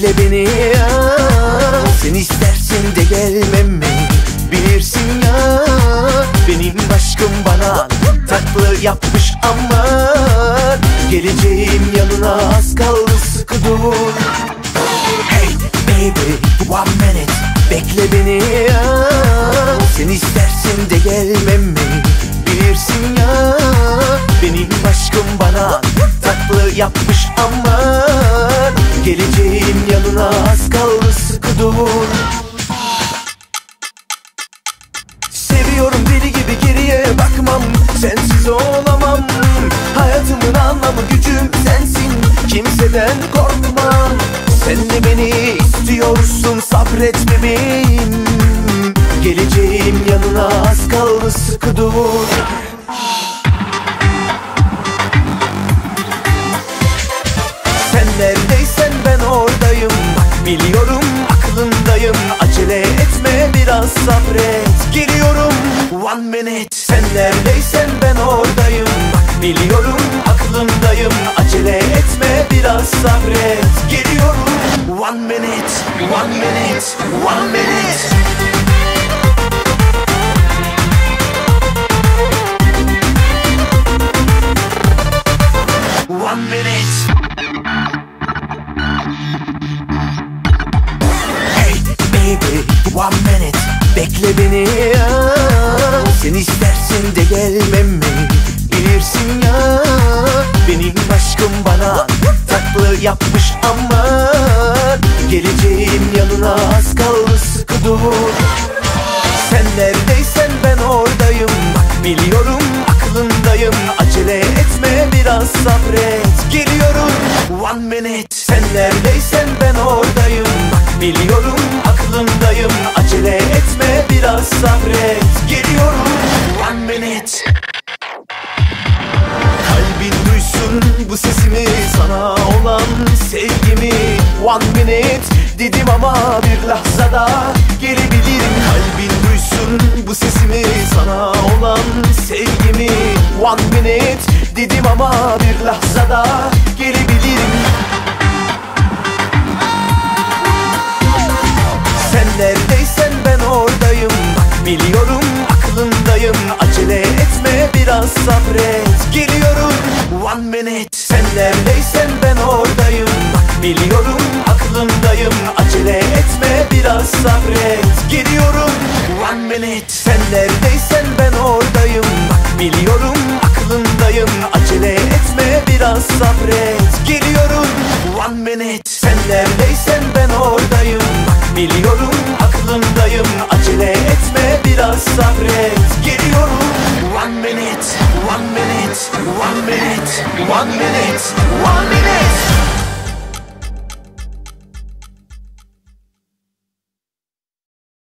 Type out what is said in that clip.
bekle beni ya. Sen istersen de gelmem mi, bilirsin ya. Benim aşkım bana tatlı yapmış ama geleceğim yanına az kaldı, sıkı dur. Hey baby, 1 minute, bekle beni ya. Sen istersen de gelmem mi, bilirsin ya. Benim aşkım bana tatlı yapmış ama geleceğim yanına az kaldı, sıkı dur. Seviyorum deli gibi, geriye bakmam, sensiz olamam. Hayatımın anlamı, gücüm sensin, kimseden korkmam. Sen de beni istiyorsun, sabret bebeğim. Geleceğim yanına az kaldı, sıkı dur. Sen neredeysen ben oradayım, bak biliyorum aklındayım. Acele etme, biraz sabret, geliyorum. 1 minute. Sen neredeysen ben oradayım, bak biliyorum aklındayım. Acele etme, biraz sabret, geliyorum. 1 minute, 1 minute, 1 minute. 1 minute. Hey baby, 1 minute, bekle beni ya. Sen istersen de gelmem mi, bilirsin ya. Benim aşkım bana tatlı yapmış ama geleceğim yanına az kaldı, sıkı dur. Sen neredeysen ben oradayım, bak biliyorum aklındayım. Acele etme, biraz sabret, geliyorum. 1 minute. Sen neredeysen ben oradayım, bak biliyorum aklındayım. Acele etme, biraz sabret, geliyorum. 1 minute. Kalbin duysun bu sesimi, sana olan sevgimi. 1 minute dedim ama bir lahzada gelebilirim. Kalbin duysun bu sesimi, sana olan sevgimi. 1 minute dedim ama bir lahzada gelebilirim. Sen neredeysen ben oradayım, bak biliyorum aklındayım. Acele etme, biraz sabret, geliyorum. 1 minute. Sen neredeysen ben oradayım, bak biliyorum aklındayım. Acele etme, biraz sabret, geliyorum. 1 minute. Sen neredeysen ben oradayım, bak biliyorum aklındayım. Acele etme, biraz sabret, geliyorum. 1 minute. Sen neredeysen ben oradayım, bak biliyorum aklındayım. Acele etme, biraz sabret, geliyorum. 1 minute, 1 minute, 1 minute, 1 minute, 1 minute.